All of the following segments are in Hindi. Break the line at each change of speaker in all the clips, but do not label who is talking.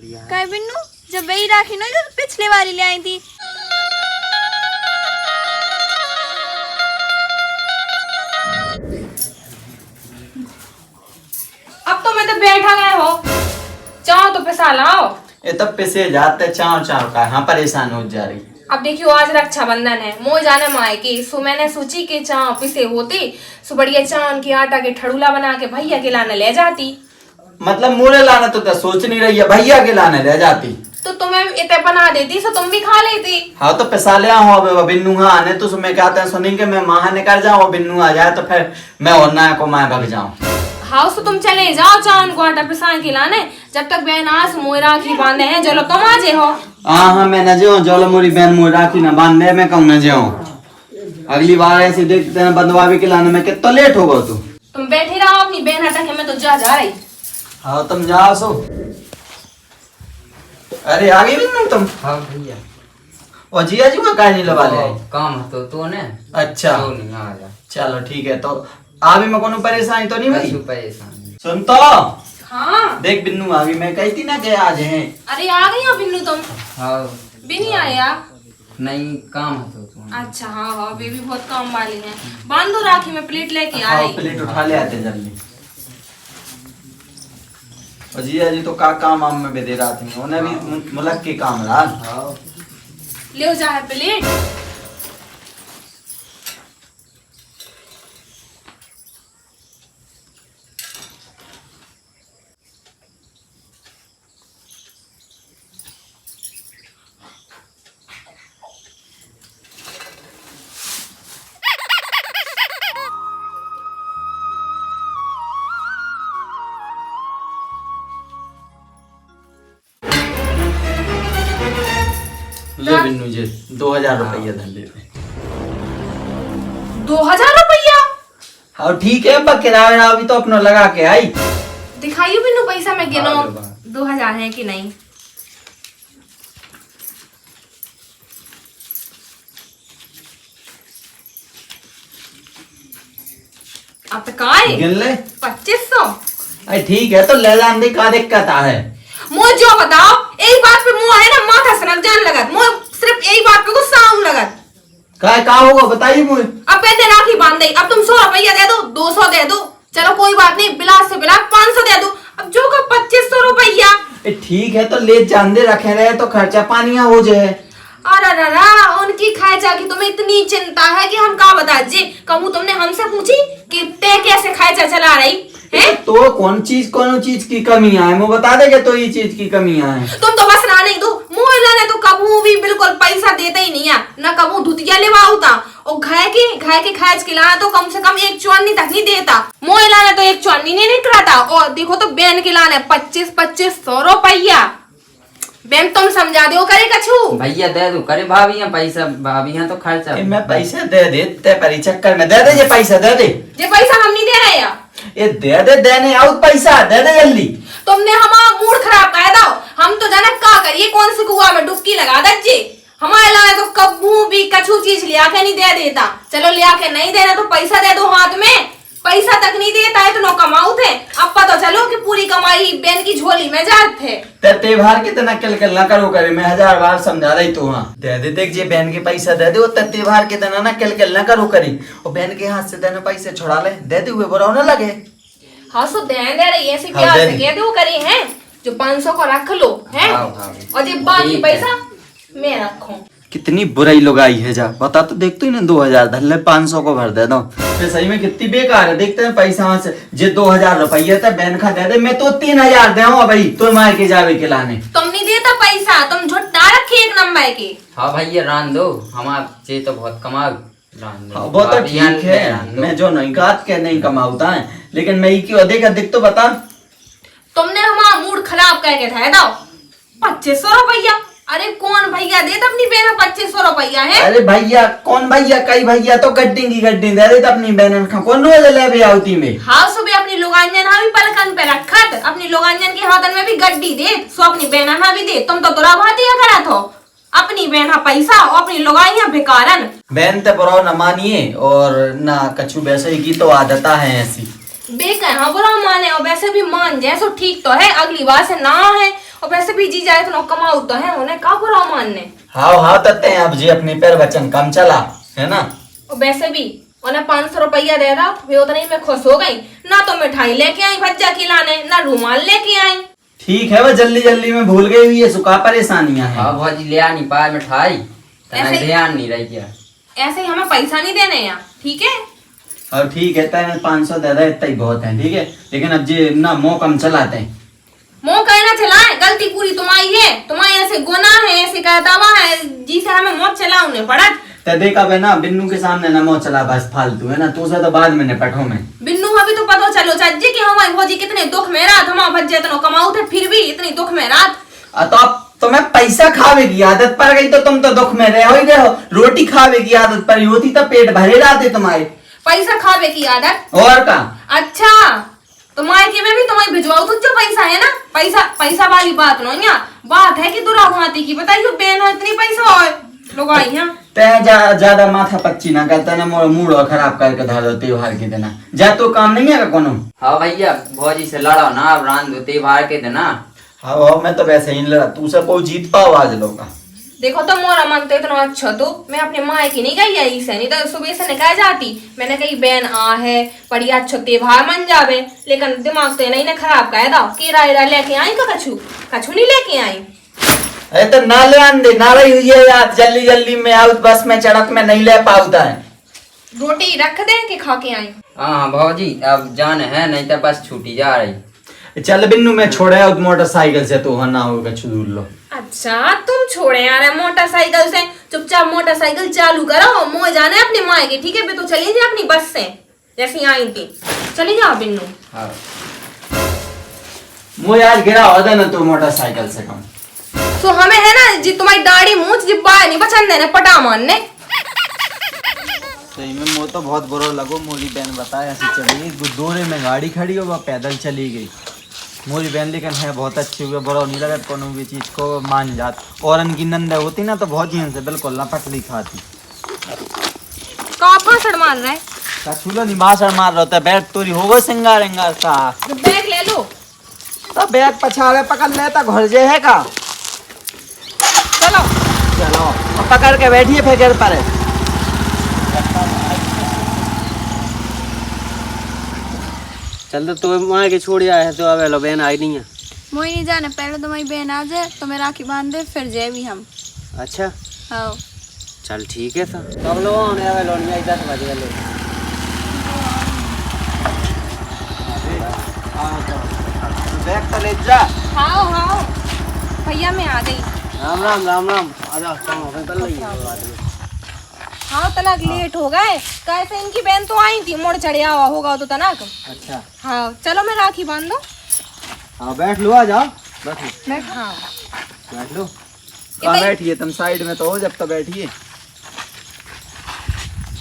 काय बिन्नू जब वही राखी ना जो पिछले वाली ले आई थी।
अब तो मैं तो बैठा गए हो, चाहो तो पैसा लाओ।
ये तब पैसे जाते चाव चाव का हाँ परेशान हो जा रही।
अब देखियो आज रक्षाबंधन है, मोह जाने माए की सो मैंने सोची कि चाव पिसे होती सो बढ़िया चावल की आटा के ठड़ूला बना के भैया के लाने ले जाती।
मतलब मुझे लाना तो सोच नहीं रही है, भैया के लाने ले जाती
तो तुम्हें इतने बना देती सो तुम भी खा लेती।
हाँ तो पैसा ले आओ अब बिन्नू हाँ आने तो मैं कहते हैं सुनेंगे मैं महा निकल जाऊँ बिन्नू आ जाए तो फिर मैं और ना को मैं भग जाऊँ।
हाँ तो तुम चले जाओ चावल को आटा पिसा के लाने, जब तक बहन आज मोह राखी बांधे हैं जो तुम आ जे हो।
हाँ हाँ मैं न जाऊँ जो मोरी बहन मुझे राखी न बांधे मैं कहूँ न जाऊँ। अगली बार ऐसे देखते हैं बंधवावे के लाने में कितना लेट होगा तू।
तुम बैठे रहो अपनी बहन हटा के, मैं तो जा रही।
हाँ तुम जाओ सो। अरे आ गई बिन्नू तुम।
हाँ भैया
और जिया जी का नहीं लगा ले
काम तो ने
अच्छा
तो नहीं आ जा।
चलो ठीक है तो अभी मैं कोनो परेशानी तो नहीं हुई।
परेशान
सुन तो
हाँ
देख बिन्नू अभी मैं कही थी ना कि आज हैं।
अरे आ गई हो बिन्नू तुम।
हाँ
भी नहीं आया।
नहीं काम है तो
अच्छा हाँ हाँ बेबी बहुत काम वाली है। बांध दो राखी में प्लेट लेके आ
हाँ
रही।
प्लेट उठा ले आते जल्दी। और जिया जी तो का काम आम में भी दे रहा थी उन्हें भी मुलक के काम रहा।
हाँ
ले जा है प्लेट।
ले बिन्नू जी 2000 रुपया धन ले।
2000 रुपया
हाँ ठीक है अब किराया अभी तो अपना लगा के आई।
दिखाइयो बिन्नू पैसा मैं गिनो
हाँ, लो
2000 है कि नहीं। अब तो का है
गिन ले
2500।
अरे ठीक है तो ले जान दे का दिक्कत है।
मुझे जो बताओ एक बात पे मुंह है ना माथा सनक जान लगत, मुझे सिर्फ एक बात पे गुस्सा आऊं लगत।
का होगा बताइए मुझे।
अब पहले राखी बांध दई, अब तुम 100 रुपया दे दो, 200 दे दो, चलो कोई बात नहीं, बिलास से बिलास 500 दे दो, अब जो का 2500 रुपया।
ठीक है तो ले जान दे रखे रहे तो खर्चा पानिया हो जाए।
अरे उनकी खर्चा की तुम्हें इतनी चिंता है कि हम का बता जी। कहूँ तुमने हमसे पूछी कि ते कैसे खर्चा चला रही है।
तो कौन चीज की कमियां है वो बता देगा तो ये चीज की कमियां है।
तुम तो बस ना नहीं दो मुँह लाने तो कबू भी बिल्कुल पैसा देते ही नहीं है, न कबू धुतिया लेवा होता और घर के खर्च के लाना तो कम से कम 1 चौन्नी तक नहीं देता। मुँह लाने तो 1 चौन्नी नहीं निकलाता और देखो तो बहन के लाने 2500 रुपया। बहन तुम समझा दो करे कछु।
भैया दे दो करे भाभी पैसा, भाभी तो खर्चा।
मैं पैसे दे देते पर चक्कर में दे दे ये पैसा दे दे।
ये पैसा हम नहीं दे रहे या
ये दे दे देने आओ पैसा दे दे जल्दी।
तुमने हमारा मूड खराब कर दो। हम तो जाना का करिए कौन से कुआ में डुबकी लगा दे। हमारे लाए तो कबू भी कछु चीज लिया के नहीं दे देता। चलो लिया के नहीं देना तो पैसा दे दो हाथ में, पैसा तक नहीं देता है तो नो कमाऊ थे। अब पता चलो कि पूरी कमाई बहन की झोली में जाते थे।
त्योहार कितना कल ना करो करे मैं 1000 बार समझा रही तो हाँ दे दे देख जे बहन के पैसा दे दे त्योहार के दिन ना कल ना करो करी और बहन के हाथ से देना पैसे छोड़ा ले दे दे हुए बुरा न लगे।
हाँ सो ध्यान दे रही ऐसी
हाँ,
प्यार
दे
से
दी।
कह दो करे हैं जो 500 को रख लो है
हाँ, हाँ।
और ये बाकी
ठीक है।
पैसा मैं रखूं।
कितनी बुराई लोग आई है जा बता तो देख तो ही ना 2000 धर ले 500 को भर दे दो। फिर सही में कितनी बेकार है देखते हैं पैसा वहां से जे 2000 रुपये था बहन खा दे दे मैं तो 3000 दे भाई तो मार के जावे के लाने।
तुम नहीं देता पैसा, तुम झुट्टा रखे 1 नंबर के।
हाँ भैया रान दो हमारे तो बहुत कमाओ रान दो।
वो तो
भाभी
ठीक है
रान दो।
मैं जो नहीं गात के नहीं कमाऊता है लेकिन मैं क्यों अधिक अधिक तो बता।
तुमने हमारा मूड खराब करके था दो 2500 रुपया। अरे कौन भैया दे अपनी बहन 2500 रुपया है।
अरे भैया कौन भैया कई भैया तो गड्डी की गड्डी दे दे अपनी बहन खा कौन रोज ले भी आवती में।
हाँ सुबह अपनी लोगांजन हाँ भी पलकन पे रखत, अपनी लोगांजन के हाथन में भी गड्डी दे सो अपनी बहन हाँ भी दे। तुम तो तुरा भातिया करा थो अपनी बहन पैसा और अपनी लोगाइया बेकारन।
बहन तो बुरा न मानिए और ना कछु वैसे ही की तो आदता है ऐसी।
बेकार हाँ बुरा माने और वैसे भी मान जाए सो ठीक तो है, अगली बार से ना है और वैसे भी जी जाए तो कमाऊ तो है उन्हें का बुरा मानने।
हाँ हाँ तत्ते हैं अब जी अपनी पैर वचन कम चला है ना।
और वैसे भी उन्हें 500 रुपया दे रहा वे उतने ही मैं खुश हो गई। ना तो मिठाई लेके आई भज्जा खिलाने, ना रुमाल लेके आई।
ठीक है वो जल्दी जल्दी में भूल गई हुई है सुखा परेशानियां हैं।
हाँ भौजी ले आ नहीं पाया मिठाई,
ऐसे-
ध्यान नहीं रही क्या।
ऐसे ही हमें पैसा नहीं देने यहाँ, ठीक है।
और ठीक है तेरे 500 दे दे इतना ही बहुत है ठीक है, लेकिन अब जी ना मुंह कम चलाते हैं।
मुंह कहना चलाए, गलती पूरी तुम्हारी है। तुम्हारी ऐसे गुनाह है, ऐसे का दावा है जिसे हमें मौत चलाने पड़ा।
ते देखा बे ना बिन्नू के सामने ना मुंह चला बस फालतू है ना, तू से तो बाद में निपटो में।
बिन्नू अभी तो पता चलो चाची कि हमारी भौजी कितने दुख में रात, हम भज्जे इतना कमाऊ थे फिर भी इतनी दुख में रात।
तो अब तुम्हें पैसा खावे की आदत पड़ गई तो तुम तो दुख में रहे ही रहो। रोटी खावे की आदत पड़ी होती तो पेट भरे रहते तुम्हारे।
पैसा खावे की आदत
और का
अच्छा तुम्हारे के में भी तुम्हारी भिजवाओ तो जो पैसा है ना, पैसा वाली बात नहीं है। बात है कि दुरा भाती की बताइए बेन है इतनी पैसा और लोग आई हैं।
ज्यादा माथा पच्ची ना करता ना मूड खराब करके धर दो त्योहार के देना जा तो काम नहीं है कोनो।
हाँ भैया भौजी से लड़ो ना, अब रान दो त्योहार के देना।
हाँ मैं तो वैसे ही लड़ा, तू से कोई जीत पाओ आज लोग।
देखो तो मोरा मन तो इतना अच्छा तो मैं अपने माँ की नहीं गई आई से, नहीं तो सुबह से निकल जाती। मैंने कही बहन आ है बढ़िया अच्छा त्योहार मन जावे, लेकिन दिमाग तो नहीं ना खराब कर दो। केरा लेके आई का कछु नहीं लेके आई।
अरे तो ना ले आन दे ना रही हुई है यार, जल्दी जल्दी में आउट बस में चढ़क में नहीं ले पाता है।
रोटी रख दे के खा के आई।
हाँ भौजी अब जान है, नहीं तो बस छूटी जा रही।
चल बिन्नू मैं छोड़ा मोटरसाइकिल से तो ना होगा छुदूर लो।
अच्छा तुम छोड़े यार मोटरसाइकिल से, चुपचाप मोटरसाइकिल चालू करो, मोह जाना है अपनी माँ की ठीक है। तो चली जाए अपनी बस से जैसी आई थी, चली जाओ बिन्नू।
हाँ
मुझे आज गिरा होता ना तो मोटरसाइकिल से कम।
तो हमें है ना जी तुम्हारी दाढ़ी मूछ जिब्बा नहीं बचन देने पटा मारने।
सही में मुझे तो बहुत बुरा लगो। मोरी बहन बताया ऐसे चली दूरे में गाड़ी खड़ी हो वह पैदल चली गई। मोरी बहन लेकिन है बहुत अच्छी हुई, बुरा नहीं लगा कोनो भी चीज को मान जात। और इनकी नंद होती ना तो बहुत ही से बिल्कुल ना पटली खाती।
का भाषण मार रहा है?
कछुलो नहीं भाषण मार रहा था, बैग तोरी होगो सिंगार इंगार का।
बैग ले लो
तो बैग पछाड़े पकड़ लेता घर जे है का।
चलो
चलो पकड़ के बैठिए फिर पर।
चल तो तुम्हें माँ के छोड़ आया है तो अब लो बहन आई नहीं है।
मोई नहीं जाने, पहले तुम्हारी बहन आ जाए तो मैं राखी बांध दे फिर जाए भी हम।
अच्छा
हाँ
चल ठीक है सर। कब लो आने आवे लो नहीं आई 10 बजे लो।
बैग तो ले जा।
हाँ हाँ भैया मैं आ गई।
राम राम राम राम आजा काम हो कर लगी।
हाँ तलाक लेट हो गए, कैसे इनकी बहन तो आई थी, मोड़ चढ़िया हुआ होगा तो तलाक।
अच्छा
हाँ चलो मैं राखी बांध दो।
हाँ बैठ लो आ जाओ बैठो
मैं हाँ
बैठ लो। कहाँ बैठिए तुम साइड में तो हो जब तक बैठिए।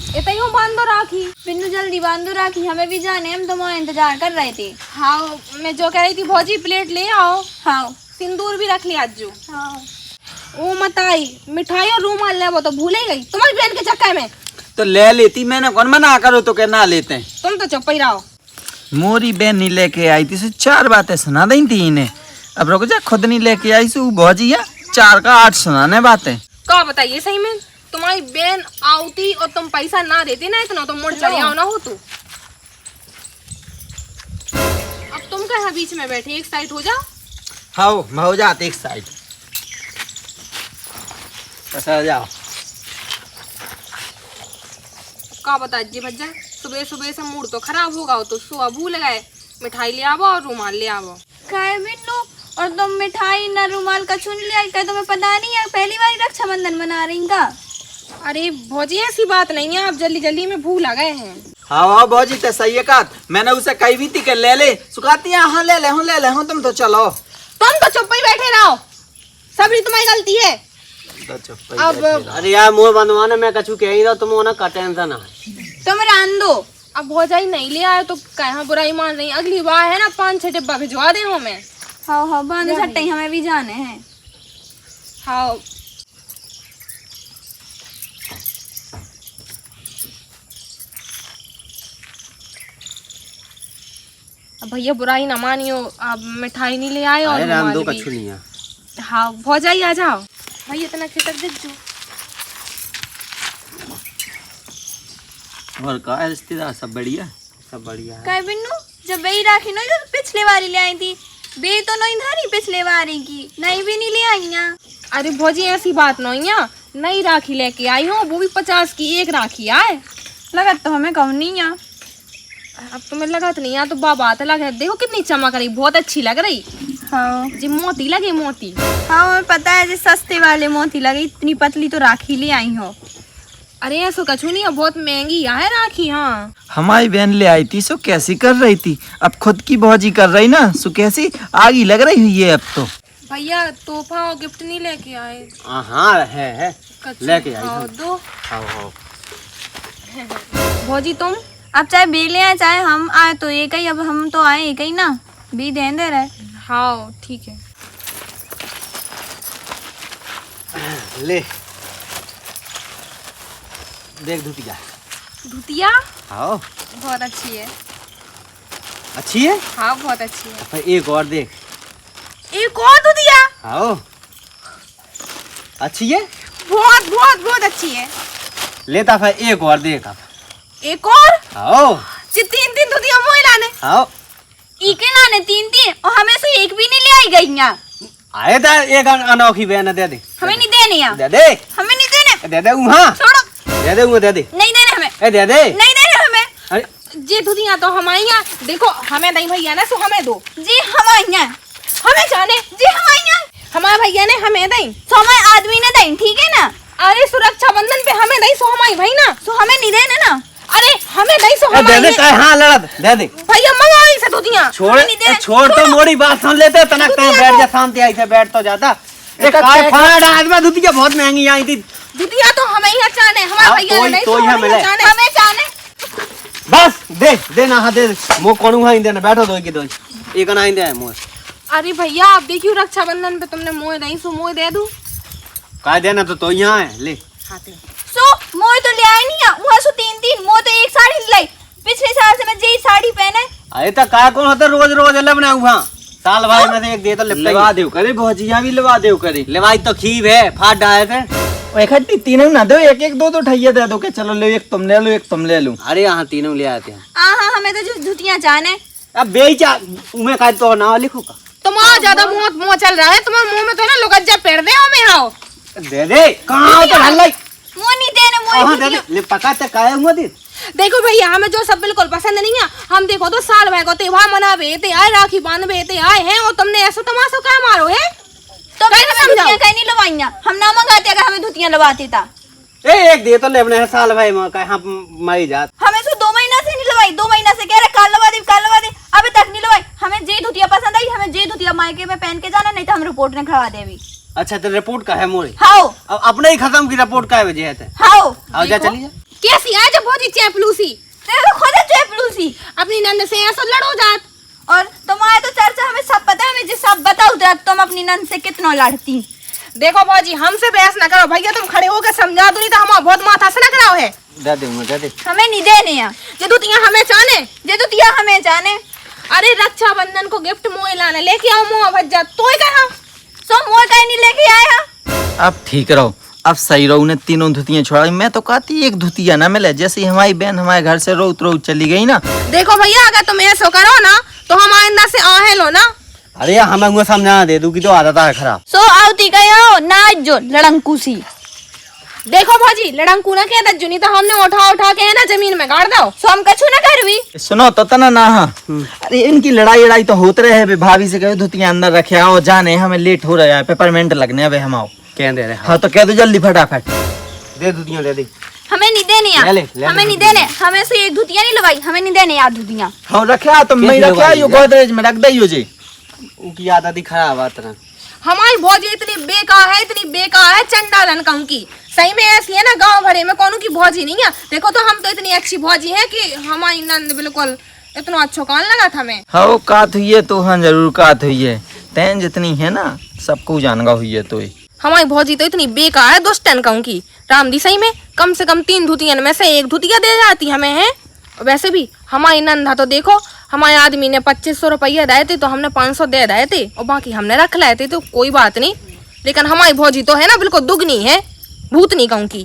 इतना ही बांध दो राखी।
बिन्नू जल्दी बांधो राखी, हमें भी जाने, हम तुम्हारा इंतजार कर रहे थे।
हाँ मैं जो कह रही थी भौजी प्लेट ले आओ,
हाँ
सिंदूर भी रख लिया जो।
हाँ
ओ मत आई मिठाई और रूमाल ले वो तो भूल ही गई तुम्हारी बहन के चक्कर में।
तो ले लेती, मैंने कौन मना करो तो क्या ना लेते हैं।
तुम तो चुप ही रहो।
मोरी बहन नहीं लेके आई थी से 4 बातें सुना दी थी इन्हें। अब रुक जा, खुद नहीं लेके आई सु भौजिया 4 का 8 सुनाने बातें।
क्या बताइए सही में तुम्हारी बहन आउती और तुम पैसा ना देती ना इतना तो मुड़ चढ़िया ना हो तू। अब तुम कहाँ बीच में बैठे, एक साइड हो जाओ।
हाँ हो जाते एक साइड। अच्छा जाओ।
का बता जी भज्जा, सुबह सुबह से मूड तो खराब होगा तो सुबह भूल गए। मिठाई ले आवो और रुमाल ले आवो।
काय बिन्नू, और तुम मिठाई ना रुमाल का चुन लिया क्या? तुम्हें पता नहीं है पहली बार रक्षाबंधन मना रही का?
अरे भौजी ऐसी बात नहीं है, आप जल्दी जल्दी में भूल आ गए हैं।
हाँ भौजी तो सही है का, मैंने उसे कही भी थी कि ले ले सुखाती है। हाँ ले ले हूँ तुम तो चलो।
तुम तो चुप ही बैठे रहो, सबरी तुम्हारी गलती है। अब
अरे यार मुँह बंधवाना मैं कछु कह ही रहा तुम ना का टेंशन है।
तुम रान दो, अब भौजाई नहीं ले आए तो कहाँ बुराई मान रही। अगली बार है ना 5-6 डिब्बा भिजवा दे हमें।
हाँ बांधो छट्टे, हमें भी जाने हैं।
हाँ अब भैया बुराई ना मानियो, अब मिठाई नहीं ले आए और
अरे राम दो
रुमाल भी।
कछुलियाँ।
हाँ भौजाई आ जाओ भाई, इतना खिटक देख जो।
और का है रिश्तेदार, सब बढ़िया?
सब बढ़िया है।
काय बिन्नू जब वही राखी नहीं जो पिछले बारी ले आई थी, बे तो नहीं धारी पिछले बारी की, नहीं भी नहीं ले आई।
अरे भौजी ऐसी बात नहीं है, नई राखी लेके आई हूँ, वो भी 50 की एक राखी आए।
लगा तो हमें कहूँ नहीं आ।
अब तुम्हें लगा तो नहीं है तो बात अलग है। देखो कितनी चमक रही, बहुत अच्छी लग रही।
हाँ
जी मोती लगे मोती।
हाँ हमें पता है, जो सस्ते वाले मोती लगे, इतनी पतली तो राखी ले आई हो।
अरे ऐसा कछू नहीं है, बहुत महंगी है राखी। हाँ
हमारी बहन ले आई थी, सो कैसी कर रही थी, अब खुद की भौजी कर रही ना, सो कैसी आगी लग रही हुई है अब तो।
भैया तोहफा और गिफ्ट नहीं लेके आए?
हाँ है
कछू
लेके आई
हाँ,
हूँ।
दो।
हाँ
भौजी तुम
अब चाहे बे ले आए चाहे हम आए तो एक ही, अब हम तो आए एक ही ना, बी दे दे रहे।
हाँ ठीक है।
ले देख धुतिया।
धुतिया
आओ
बहुत अच्छी है।
अच्छी है।
हाँ बहुत अच्छी है।
फिर एक और देख।
एक और धुतिया
आओ अच्छी है।
बहुत बहुत बहुत अच्छी है।
लेता फिर एक और देख। अब
एक और
आओ
जी, 3 धुतिया मोह लाने।
आओ
इके लाने 3 और हमें से एक भी नहीं ले आई गई यहाँ।
आए था एक अनोखी बहन दे दे।
हमें नहीं देने यहाँ,
दे दे
हमें नहीं देने।
दे दे वहाँ
छोड़ो,
दे दे वो दे दे।
नहीं देने हमें,
ए दे दे।
नहीं देने हमें।
अरे
जी धुतिया तो हमारी यहाँ। देखो हमें नहीं भैया ने, सो हमें दो।
जी हमारे यहाँ,
हमें जाने
जी हमारे यहाँ,
हमारे भैया ने हमें दई।
सो हमारे आदमी ने दें, ठीक है ना।
अरे सुरक्षा बंधन पे हमें दई, सो हमारी भाई ना।
सो हमें नहीं देने ना।
अरे हमें दई, सो
ए, दे
हमारी
दे काय हाँ लड़त दे दे।
भैया मंगाई से धुतिया।
छोड़
हमें नहीं दे।
छोड़ तो मोड़ी बात सुन लेते तनक तक बैठ जा, शांति आई से बैठ तो जाता। एक काय फाड़ आदमी धुतिया बहुत महंगी आई थी।
धुतिया तो हमें ही जाने, हमारे
हाँ,
भैया ने नहीं,
तो
सो
यहाँ
हमें
मिले।
जाने।
हमें जाने।
बस दे दे ना हाँ दे मो कोणू हाँ देना बैठो दो की दो एक ना दे मोर
अरे भैया आप देखियो रक्षाबंधन पे तुमने मोह नहीं, सो मोह दे दूं।
काय देना तो यहाँ है ले।
खाते
सो मोए तो ले आई नहीं है, वहाँ सो 3 मोए तो एक साड़ी लाई। पिछले साल से मैं यही साड़ी पहने।
अरे तो काय कौन होता रोज रोज लेवना वहाँ साल भाई में से एक दे तो
लगा देव करे भौजिया भी लगा देव करे।
लेवाई तो खीब है फाट डाले थे।
इकट्ठी तीनों ना दो, एक एक दो ठैया दे दो के चलो ले, एक तुम ले लो एक तुम ले लो।
अरे यहाँ तीनों ले आते हैं।
हाँ हमें तो जो धुतियाँ जाने।
अब बेचा उमे का तो ना लिखो का
तुम्हारा ज्यादा मुंह चल रहा है, तुम्हारे मुंह में तो ना लुगज्जा पेड़ दे हमें। आओ
दे दे कहाँ तो हल्लाई
मोए नहीं देने, मोए
कहाँ दे
धुतियाँ।
दे ले पका ते काय हुआ दे।
देखो भैया हमें जो सब बिल्कुल पसंद नहीं है। हम देखो तो साल भर को त्योहार मनावे थे, आए राखी बांधवे थे आए हैं, और तुमने ऐसा तमाशा क्या मारो है?
तो
कैसे
मैंने
समझाओ?
धुतियाँ कहीं नहीं लवाइयाँ, हम ना मंगाते अगर हमें धुतियाँ लवाते था।
ए एक दे तो लेवने है साल भाई में का हम मारी जात।
हमें सो 2 महीना से नहीं लवाई, 2 महीना से कह रहे काल लगा दे, अभी तक नहीं लवाई। हमें जे धुतियाँ पसंद आई, हमें जे धुतियाँ मायके में पहन के जाना, नहीं तो हम रिपोर्ट ने खड़ा देवी।
अच्छा तो रिपोर्ट का है मोरे
हाओ
अब अपने ही खत्म की रिपोर्ट का है वजह है।
हाओ
आओ जा चली जा।
कैसी आए जब भौजी चैपलूसी
तेरे तो खुद चेपलूसी।
अपनी नंद से ऐसा लड़ो जात।
और तुम्हारे तो चर्चा हमें सब पता है, हमें जो सब बताओ तो तुम अपनी नंद से कितना लड़ती।
देखो भौजी हमसे बहस न करो भैया, तुम खड़े होकर समझा दो, नहीं तो हमारा बहुत माथा से न कराओ है।
दे दे
हमें नहीं देने यहाँ,
ये धुतियाँ हमें चाने।
जे धुतियाँ हमें जाने।
अरे रक्षाबंधन को गिफ्ट मोए लाने लेके आओ, मोह भज्जा तो कहा
सो मोए कहीं नहीं लेके आए हम।
अब ठीक रहो, अब सही रहो ने तीनों धुतियाँ छोड़ा। मैं तो कहती एक धुतिया ना मिले, जैसे हमारी बहन हमारे घर से रोत रोत चली गई ना।
देखो भैया अगर तुम ऐसा करो ना तो हम आइंदा से आहे लो ना।
अरे हमें उनको समझाना दे दू की तो आदत है खराब।
सो आवती गयो नाच जो लड़ंकूसी।
देखो भौजी लड़ंकू ना कहता जुनी तो हमने उठा उठा के है ना जमीन में गाड़ दो।
सो हम कछु ना करवी।
सुनो तो तना ना हाँ। अरे इनकी लड़ाई तो होते रहे, भाभी से कहो धुतियाँ अंदर रखे आओ, जाने हमें लेट हो रहा है, पेपरमेंट लगने अब हम आओ।
कह दे रहे
हाँ तो कह दो जल्दी फटाफट।
दे धुतियाँ ले दे।
हमें नहीं देने यहाँ,
ले ले
हमें नहीं देने। हमें से एक धुतियाँ नहीं लवाई, हमें नहीं देने यार धुतियाँ।
हाँ रखा तो मैं
कैसी
रखा
लवाई
यो
है?
गोदरेज में रख दई जी।
उनकी आदत ही खराब है तरह।
हमारी भौजी इतनी बेकार है, इतनी बेकार है, चंडालन कहूँ की। सही में ऐसी है ना, गांव भरे में कौन की भौजी नहीं है। देखो तो हम तो इतनी अच्छी भौजी है कि हमारी नंद बिल्कुल इतना अच्छा कान लगा था हमें।
हाँ कात हुई है तो हाँ जरूर कात हुई है, तैन जितनी है ना सबको जानगा हुई है तो।
हमारी भौजी तो इतनी बेकार है, दुष्टन कहूँ की। राम दी सही में कम से कम 3 धुतियां में से एक धुतिया दे जाती हमें है। वैसे भी हमारी नंदा तो देखो हमारे आदमी ने 2500 रुपया दिए थे तो हमने 500 दे दिए थे और बाकी हमने रख लाए थे, तो कोई बात नहीं। लेकिन हमारी भौजी तो है ना बिल्कुल दुगनी है, भूतनी कहूँ की।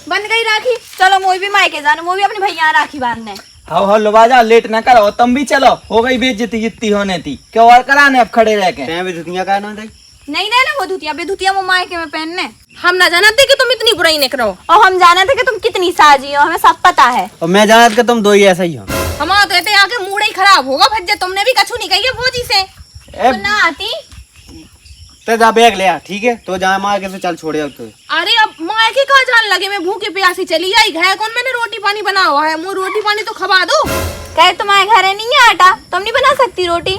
बन गई राखी, चलो मोई भी मायके जाने, मोई भी अपने भैया राखी बांधने।
हाँ लो जा, लेट ना करो, तुम भी चलो, हो गई बेइज्जती जितनी होने थी, क्यों और कराने अब खड़े रह के।
भी धुतियां का ना दे
नहीं देना वो धुतिया, बेधुतिया वो मायके में पहनने।
हम ना जानते कि तुम इतनी बुराई निकलो,
और हम जाने थे कि तुम कितनी साजी हो, हमें सब पता है।
और मैं जानत कि तुम दो ही ऐसा ही हो।
हमारा तो कहते आके मूड ही खराब होगा भज्जे, तुमने भी कछू नहीं कही है भौजी से।
तो ना आती
तो जा बैग ले आ, ठीक है, तो जहाँ माँ के से चल छोड़े अब तो।
अरे अब माँ के कहा जान लगे, मैं भूखे प्यासी चली आई, घर कौन मैंने रोटी पानी बना हुआ है, मुझे रोटी पानी तो खवा दो।
कहे तुम्हारे घर नहीं है आटा, तुम नहीं बना सकती रोटी।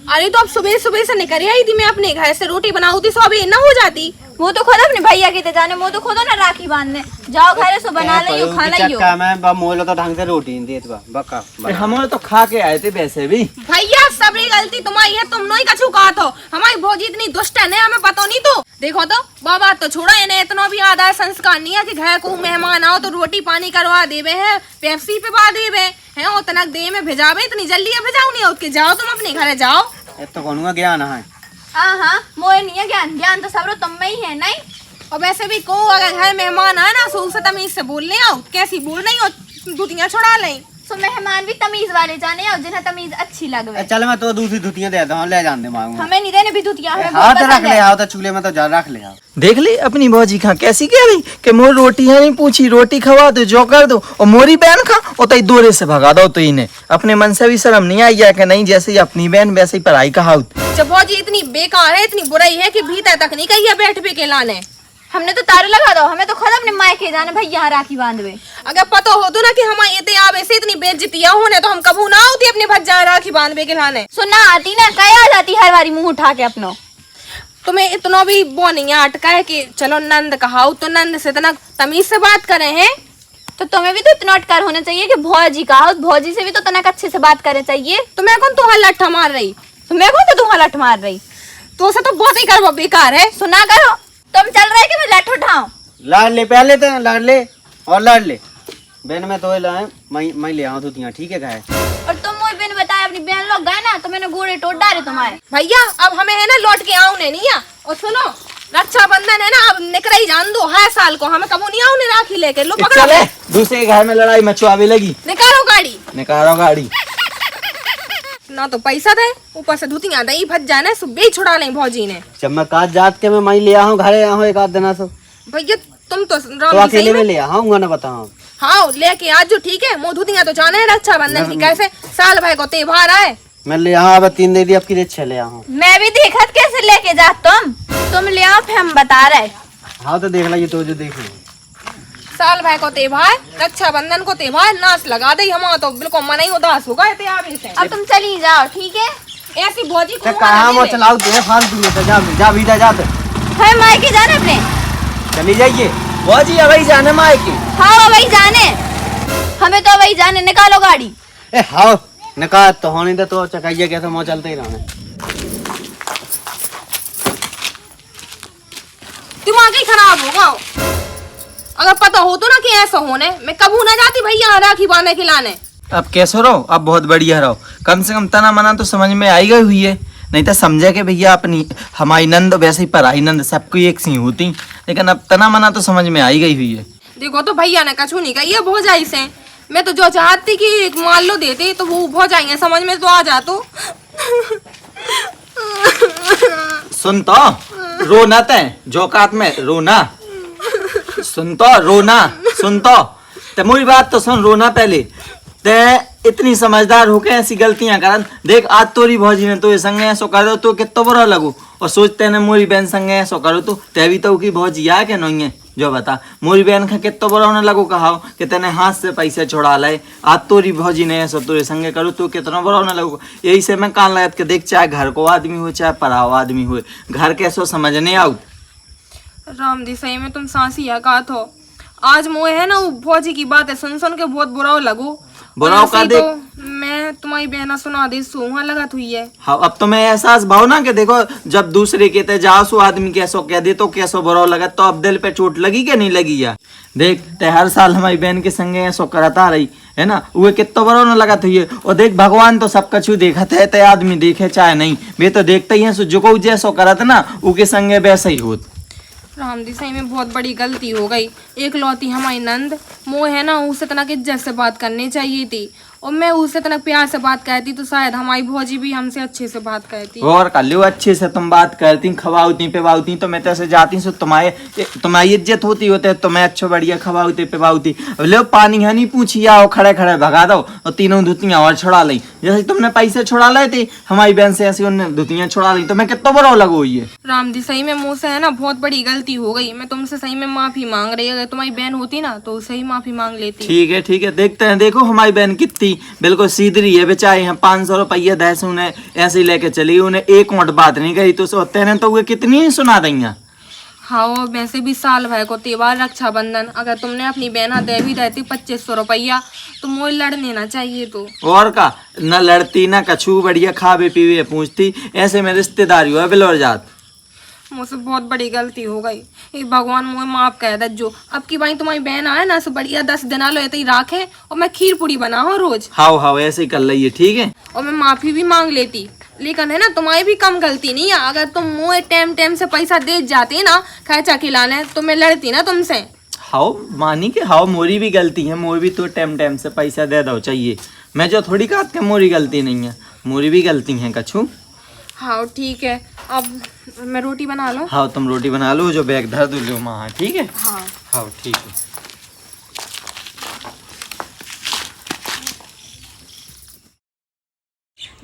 अरे तो अब सुबह सुबह से निकल आई थी मैं अपने घर से, रोटी बनाऊती सो अभी ना हो जाती।
वो तो खुद अपने भैया के जाने, वो तो खुद ना राखी बांधने जाओ, घर से बना लियो, खा लियो।
मैं मोल तो ढंग से रोटी नहीं देत बा बका।
हम तो खा के आए थे वैसे भी।
भैया सबरी गलती तुम्हारी है, तुम नहीं कछू कहा तो। हमारी भौजी इतनी दुष्ट है ना, हमें पता नहीं। तो देखो तो बाबा तो छोड़ा, इन्हें इतना भी आधा संस्कार नहीं है कि घर को मेहमान आओ तो रोटी पानी करवा देवे है, पेप्सी पे बा देवे है, उतना दे में भेजावे, इतनी जल्दी भेजाओ नहीं उसके, जाओ तुम अपने घर जाओ।
तो कौन ज्ञान है?
हाँ मोए नहीं है ज्ञान, ज्ञान तो सब तुम में ही है। नहीं
और वैसे भी को अगर घर मेहमान आए ना सो उसे तमीज से बोलने आओ, कैसी बोल रही हो, दुतियां छुड़ा लें।
सो मेहमान भी तमीज वाले जाने और जिन्हें तमीज अच्छी लगे।
चल मैं तो दूसरी धुतियां देता हूँ, ले जान दे मांगू।
हमें नहीं देने भी धुतियां, हमें
हाथ
बहुत
रख
पसंद
ले
है।
आओ तो चूल्हे में तो जा रख ले आओ।
देख ली अपनी भौजी खा कैसी कह रही कि मोर रोटी है नहीं पूछी, रोटी खवा दो जो कर दो, और मोरी बहन खा और तई दूरे से भगा दो। तो इन्हें अपने मन से भी शर्म नहीं आई है कि नहीं, जैसे ही अपनी बहन वैसे ही पढ़ाई का हाउत।
जब भौजी इतनी बेकार है, इतनी बुराई है कि भीतर तक नहीं कही है बैठ पे के लाने।
हमने तो तारू लगा दो, हमें तो खुद अपने मायके जाने भैया राखी बांधवे।
अगर पता हो तो ना कि हमारे इतने आवे से इतनी बेइज्जतियां होने तो हम कबू ना होती अपने भज्जा राखी बांधवे के लाने।
सुनना आती ना, कया आ जाती हर बारी मुंह उठा के अपनो।
तुम्हें इतना भी वो नहीं है अटका है कि चलो नंद कहाओ तो नंद से इतना तमीज से बात करे हैं।
तो तुम्हें भी तो इतना अटकार होना चाहिए कि भौजी कहा, भौजी से भी तो तनक अच्छे से बात करनी चाहिए।
तो मैं कौन तुम्हारा लट्ठा मार रही,
तो मैं कौन तो तुम्हारा लठ मार रही,
तो उसे तो बहुत ही करवा बेकार है।
सुना करो, तुम चल रहे कि मैं लठ उठाऊं।
लाड ले पहले तो लाड ले और लाड ले बहन में तो लाए मैं ले आऊँ धुतियां, ठीक है गाय।
और तुम मुझे बिन बताए अपनी बहन लोग गए ना तो मैंने घोड़े टोट डाले तुम्हारे।
भैया अब हमें है ना लौट के आओ नहीं आ। और सुनो रक्षाबंधन है ना, अब निकल ही जान दो, हर साल को हमें कबू नहीं आओ राखी लेके। लो पकड़ो,
चले दूसरे के घर में लड़ाई मचवावे लगी,
निकालो गाड़ी,
निकालो गाड़ी।
ना तो पैसा दे ऊपर से धुतियां दही भज जाने, सुबह छुड़ा लें भौजी ने।
जब मैं काज जात के मैं ले आऊँ घरे आऊँ एक आध दिन सो
भैया तुम तो
तो अकेले में ले आऊंगा ना, बताओ।
हाँ लेके आज जो ठीक है, मोह धुतियां तो जाने है रक्षाबंधन की, कैसे साल भाई को त्योहार आए।
मैं ले आऊँ, अब 3 दे दी, अब की 6 ले आऊँ।
मैं भी देखत कैसे लेके जा, तुम ले आओ फिर हम बता रहे।
हाँ तो देख लीजिए, तो जो देख लो
साल भाई को त्योहार, रक्षाबंधन को त्योहार, नाच लगा दे हमारा तो बिल्कुल मन ही उदास होगा त्योहार से।
अब तुम चली जाओ, ठीक है।
ऐसी भौजी को
कहाँ वो चलाओ दे फालतू में, तो जा जा भीतर जा, तो
है मायके जाने अपने।
चली जाइए।
भौजी अभी जाने मायके।
हाँ वही जाने, हमें तो वही जाने। निकालो गाड़ी।
ए हाँ निकाल तो होने दे, तो चकाइए कैसे मोह चलते ही रहने।
दिमाग ही खराब होगा। अगर पता हो तो ना कि ऐसा होने, मैं कबू ना जाती भैया राखी बांधने खिलाने।
अब कैसे रहो, अब बहुत बढ़िया रहो, कम से कम तना मना तो समझ में आई गई हुई है। नहीं तो समझे कि भैया अपनी हमारी नंद वैसे ही पराई नंद सबको एक सी होती, लेकिन अब तना मना तो समझ में आई गई हुई है।
देखो तो भैया ने कछू नहीं कही है भौजाई से, मैं तो जो चाहती कि एक मान लो देते तो वो भौजाई समझ में तो आ जातो।
सुन तो रोना तय जोकात में रोना, सुन तो रोना, सुन तो मेरी बात तो सुन, रोना पहले ते इतनी समझदार होके ऐसी गलतियां करन। देख आज तोरी भौजी ने तो ये संगे ऐसो कर दो तो कितना बुरा लगू, और सोचते ने मोरी बहन संगे ऐसो करो तो तेवी तो की भौजी आ के नहीं है, जो बता मोरी बहन का कितना बुरा होने लगू, कहा कि तेने हाथ से पैसे छोड़ा लाए, आज तोरी भौजी ने ऐसो तो संगे करो तो कितना बुरा होने लगू। यही से मैं कान लगात के देख, चाहे घर को आदमी हो चाहे पराव आदमी हो, घर कैसो समझने आऊ।
राम दी सही में तुम सांसिया का थो, आज मोए है ना वो भौजी की बातें सुन सुन के बहुत बुरा लगो।
बुराव का देख,
तो मैं तुम्हारी बहना सुना दी सुहा लगा हुई है।
हाँ अब तुम्हें एहसास भाव ना कि देखो जब दूसरे के ते जाओ सो आदमी कैसो कह दे तो कैसो बुरा लगा, तो अब दिल पे चोट लगी कि नहीं लगी यार। देख ते हर साल हमारी बहन के संगे ऐसो करता रही, है ना, वो कितना बड़ा न लगा ये। और देख भगवान तो सब कछु देखत है, ते आदमी देखे चाहे नहीं, वे तो देखते ही है। सो जो जैसो करत ना उके संगे वैसे ही होत।
राम जी सही में बहुत बड़ी गलती हो गई। एक लौती हमारी नंद मोह है ना, उससे तनक इज्जत से बात करनी चाहिए थी, और मैं उससे तनक प्यार से बात करती तो शायद हमारी भौजी भी हमसे अच्छे से बात करती।
और कर लो अच्छे से तुम बात करती, खवाउती पिवाउती, तो मैं तैसे जाती सो तुम्हारी इज्जत होती होते, तो मैं अच्छा बढ़िया खवाउती पिवाउती। लो पानी हनी पूछी आओ, खड़े खड़े भगा दो और तीनों धुतियां और छुड़ा ली। जैसे तुमने पैसे छुड़ा लाए थे हमारी बहन से, ऐसी उन्होंने धुतियां छुड़ा ली, तो मैं कितना बड़ा लगो ये।
राम जी सही में मुँह से है ना बहुत बड़ी गलती हो गई। मैं तुमसे सही में माफी मांग रही, अगर तुम्हारी बहन होती ना तो उससे ही माफी मांग लेती।
ठीक है देखते हैं। देखो हमारी बहन कितनी बिल्कुल सीधी है बेचारी है। 500 रुपया दे से उन्हें ऐसे ही लेके चली, उन्हें एक मोट बात नहीं कही, तो सोते ने तो वो कितनी ही सुना देंगे।
हाँ वैसे भी साल भर को त्योहार रक्षाबंधन, अगर तुमने अपनी बहना दे भी देती 2500 रुपया तो मोह लड़ लेना चाहिए। तो और
का न लड़ती न कछू, बढ़िया खावे पीवे पूछती, ऐसे में रिश्तेदारी हुआ बिलोर जात।
मुझसे बहुत बड़ी गलती हो गई, ये भगवान मुझे माफ कर दे। जो अब की भाई तुम्हारी बहन आए ना, सो बढ़िया 10 दिन लो ऐसे ही राखे, और मैं खीर पूरी बनाऊं रोज।
हाँ ऐसे ही कर लीजिए, ठीक है।
और मैं माफी भी मांग लेती, लेकिन है ना तुम्हारी भी कम गलती नहीं है। अगर तुम मुझे टाइम से पैसा दे जाती ना खर्चा खिलाने, तो मैं लड़ती ना तुमसे।
हाओ मानी के हाओ मोरी भी गलती है, मोरी भी तो टाइम से पैसा दे दो चाहिए। मैं जो थोड़ी कहत के मोरी गलती नहीं है, मोरी भी गलती है कछू।
हाँ ठीक है, अब मैं रोटी बना लो।
हाँ तुम रोटी बना लो, जो बैग धर दो लो माँ, ठीक है। हाँ ठीक है।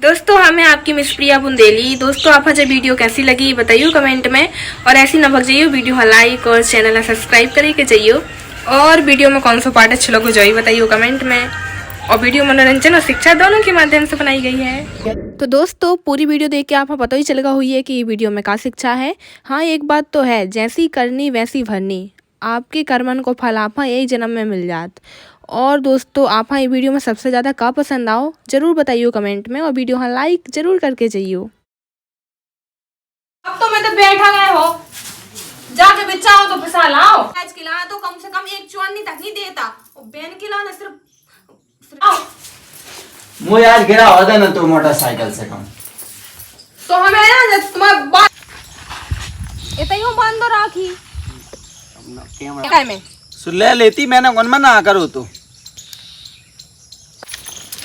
दोस्तों हमें आपकी मिस प्रिया बुंदेली। दोस्तों आप मुझे वीडियो कैसी लगी बताइए कमेंट में, और ऐसी न भग जाइए वीडियो लाइक और चैनल सब्सक्राइब करके जाइए, और वीडियो में कौन सा पार्ट अच्छा लगे जाइए बताइए कमेंट में। और वीडियो मनोरंजन और शिक्षा दोनों के माध्यम से बनाई गई है। तो दोस्तों पूरी वीडियो देख के आपको पता ही चलेगा हुई है कि ये वीडियो में क्या शिक्षा है। हाँ एक बात तो है, जैसी करनी वैसी भरनी, आपके कर्मन को फल आपा यही जन्म में मिल जात। और दोस्तों आप ये वीडियो में सबसे ज़्यादा क्या पसंद आओ जरूर बताइए कमेंट में, और वीडियो लाइक जरूर करके जाइए। अब तो मैं तो बैठा गए हो, जाके बिचाओ तो पिसा लाओ। आज खिलाना तो कम से कम एक चुन्नी तक नहीं देता, और बहन खिलाना सिर्फ
मुझे आज गिरा होता ना तो मोटरसाइकिल से कम,
तो हमें ना तुम्हारे बात इतना बंद राखी में
सुन ले लेती मैंने कौन मना करो तो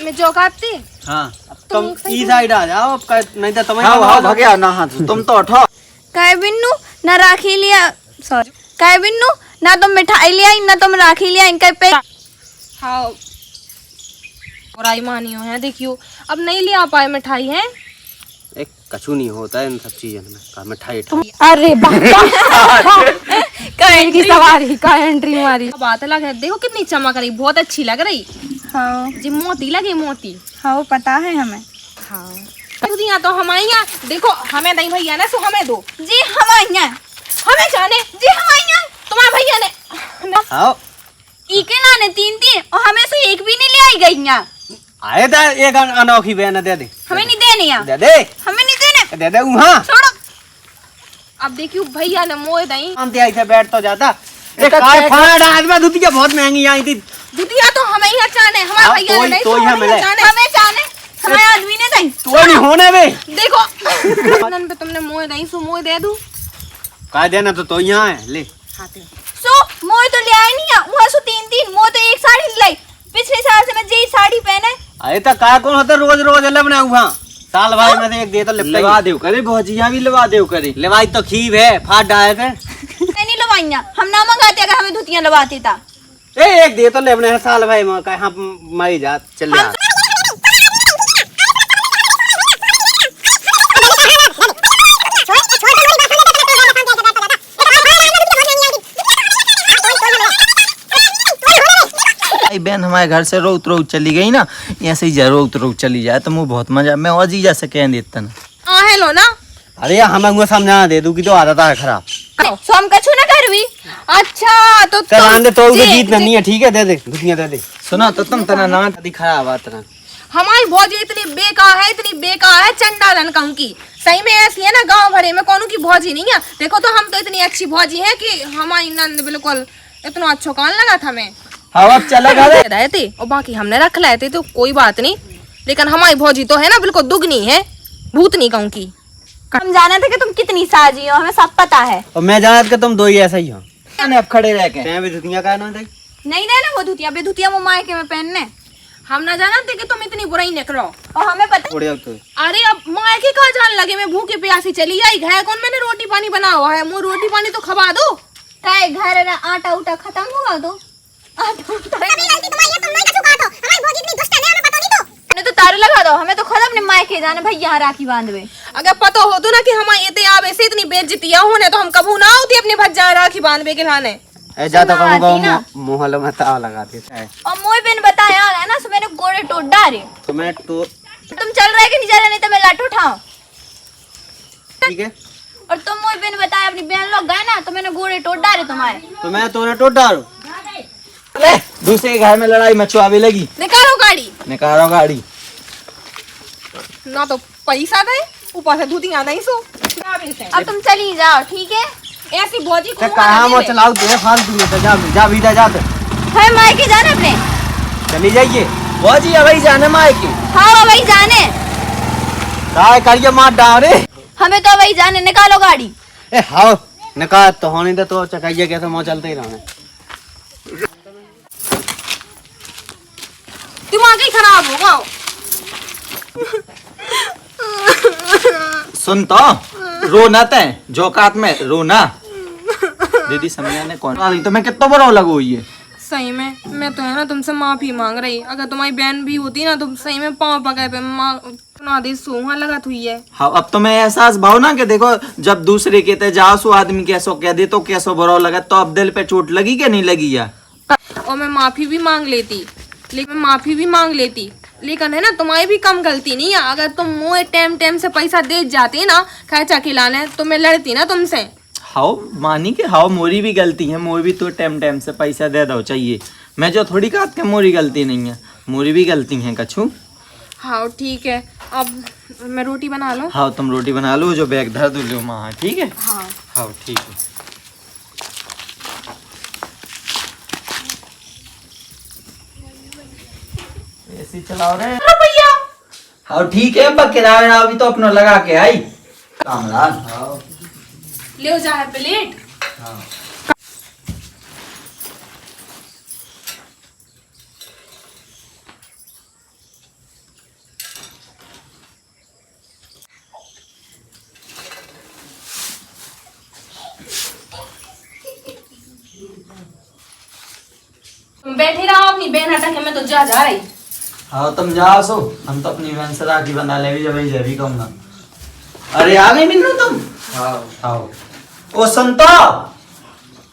मैं जो काटती।
हाँ तुम ई साइड आ जाओ, अब नहीं तो तुम्हें
हाँ भगया ना हाथ तुम तो उठो।
काय बिन्नू ना राखी लिया, सॉरी काय बिन्नू ना तुम मिठाई लिया ना तुम राखी लिया, इनका पे
हाँ और आई मानियो है। देखियो अब नहीं लिया पाए मिठाई है,
एक कछु नहीं होता है इन सब चीजों में, का मिठाई।
अरे करेंट की सवारी का एंट्री मारी बात अलग है। देखो कितनी चमक रही, बहुत अच्छी लग रही।
हाँ
जी मोती लगे मोती।
हाँ पता है हमें।
हाँ दिया तो हमारे यहाँ देखो, हमें दही भैया ना सो हमें दो
जी, हमारे यहाँ
हमें जाने
जी, हमारे यहाँ
तुम्हारे भैया ने
हाँ
इके लाने 3 और हमें से एक भी नहीं ले आई गई यहाँ।
आए था एक अनोखी बहन दे दे,
हमें नहीं देने यहाँ,
दे दे,
हमें नहीं देने,
दे दे वहाँ।
छोड़ो।
अब देखियो भैया ने मोए दही
शांति आई से बैठ तो जाता। आज में धुतिया बहुत महंगी आई थी।
दुतिया तो हमें ही जाने, हमारे भैया ने नहीं
तो
हमें
मिले।
जाने।
हमें जाने, हमारे आदमी ने दई
तू नहीं होने बे,
देखो नन पे तुमने मोए दही सो मोए दे दूं
कह देना तो यहाँ है ले।
सो मोए तो ले आए नहीं है, वहाँ सो 3 मोए तो एक साड़ी लाई। पिछले साल से मैं यही साड़ी पहने।
अरे तो का कौन होता रोज रोज लेवना वहाँ, साल भाई में से एक दे तो
लवा देव करे भौजिया भी लवा देव करे।
लेवाई तो खीब है, फाट डाले थे।
नहीं लवाइया, हम ना मंगाते अगर हमें धुतियां लवाते था।
एक दे तो लेवना है साल भाई में, कहा मरी जा चल यार।
बहन हमारे घर से रोत रोत चली गई ना, ऐसे ही रोत रोत चली जाए तो मुझे बहुत मजा, मैं और जीजा से कह देता ना।
हेलो ना।
अरे हमें समझा दे दू की तो आदत है खराब।
सो हम कछु ना करवी।
अच्छा तो
दे तो जीत नहीं है, ठीक है दे दे दुनिया दे दे।
सुना तो तुम तना ना दिखाया बात ना,
हमारी भौजी इतनी बेकार है चंडालन कहूँ की। सही में ऐसी है ना, गांव भरे में कौन की भौजी नहीं है। देखो तो हम तो इतनी अच्छी भौजी है कि हमारी नंद बिल्कुल इतना अच्छा कौन लगा था हमें।
हाँ अब चला घर
रहे थे और बाकी हमने रख लाए थे तो कोई बात नहीं, लेकिन हमारी भौजी तो है ना बिल्कुल दुगनी है, भूतनी कहूँ की।
हम जाने थे कि तुम कितनी साजी हो, हमें सब पता है।
और मैं जाना कि तुम दो ही ऐसा ही हो।
अब खड़े रह के
तैं भी धुतियां का ना देख।
नहीं ना वो धुतिया बेधुतिया वो मायके में पहनने।
हम ना जाना थे कि तुम इतनी बुराई निकलो।
और हमें पता
उड़े अब तो
अरे अब मायके कहाँ जान लगे, मैं भूखे प्यासी चली आई घर कौन, मैंने रोटी पानी बना हुआ है, मुझे रोटी पानी तो खवा दो।
है घर ना आटा उटा खत्म होगा तो तो तारे लगा दो, हमें तो खुद अपने मायके जाने भाई यहाँ राखी बांधवे।
अगर पता हो तो ना कि हमारे इतने आवे से इतनी बेइज्जतियां होने तो हम कबू ना होती अपने भज्जा राखी बांधवे के लाने।
ऐ जाता
सुना आती ना।
कहूँगा मोहल्लों में ताव लगाते हैं।
और मोए बिन बताया है ना, सो मैंने गोड़े टोट डाले।
तो मैं तो
तुम चल रहे कि नहीं चल रहे, नहीं तो मैं लाठ उठाऊं।
ठीक है,
और तुम मोए बिन बताया अपनी बहन लोग गए ना तो मैंने गोड़े टोट डाले तुम्हारे।
तो मैं तो टोट डालू।
दूसरे के घर में लड़ाई मचवावे लगी।
निकालो गाड़ी,
निकालो गाड़ी।
ना तो पैसा दे ऊपर से धुतियां नहीं सो।
अब तुम चली जाओ, ठीक है।
ऐसी भौजी को
कहाँ वो चलाओ दे फालतू में, तो जा जा भीतर जाते
है मायके जाने अपने।
चली जाइए।
वो जी अभी जाने मायके।
हाँ वही जाने,
काय करिए मार डाल रे।
हमें तो वही जाने। निकालो गाड़ी।
ए हाँ निकाल तो होने दे, तो चकाइए कैसे मोह चलते ही रहने।
दिमाग ही खराब होगा।
सुन तो रोना तय जोकात में रोना। दीदी समझा ने कौन अरे तो मैं कितना बड़ा लगो ये।
सही में मैं तो है ना तुमसे माफी मांग रही, अगर तुम्हारी बहन भी होती ना तो सही में पाँव पकड़े पे सुना दी सोहा लगा हुई है।
हाँ अब तो मैं एहसास भाव ना कि देखो जब दूसरे के ते जाओ सो आदमी कैसो कह दे तो कैसो बुरा लगा, तो अब दिल पे चोट लगी कि नहीं लगी या।
और मैं माफी भी मांग लेती, लेकिन है ना तुम्हारी भी कम गलती नहीं है। अगर तुम मुझे टाइम टाइम से पैसा दे जाती ना खर्चा खिलाने तो मैं लड़ती ना तुमसे।
हाउ मानी के हाउ मोरी भी गलती है, मोरी भी तो टाइम टाइम से पैसा दे दो चाहिए। मैं जो थोड़ी कहा कि मोरी गलती नहीं है, मोरी भी गलती है कछू।
हाँ ठीक है, अब मैं रोटी बना लो।
हाँ तुम रोटी बना लो, जो बैग धर दो लो माँ, ठीक है।
हाँ
हाँ ठीक है। ऐसी चलाओ रे
भैया।
हाँ ठीक है। अब किराया अभी तो अपना लगा के आई कामरान। हाँ
ले जा है प्लेट। तुम बैठे रहो अपनी बहन हटा के, मैं तो जा रही।
हाँ तुम जाओ सो, हम तो अपनी बहन से राखी बना ले जब भी कहूँगा। अरे आ गई बिन्नू तुम। हाँ आओ। ओ संतो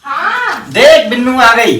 हाँ
देख बिन्नू आ गई।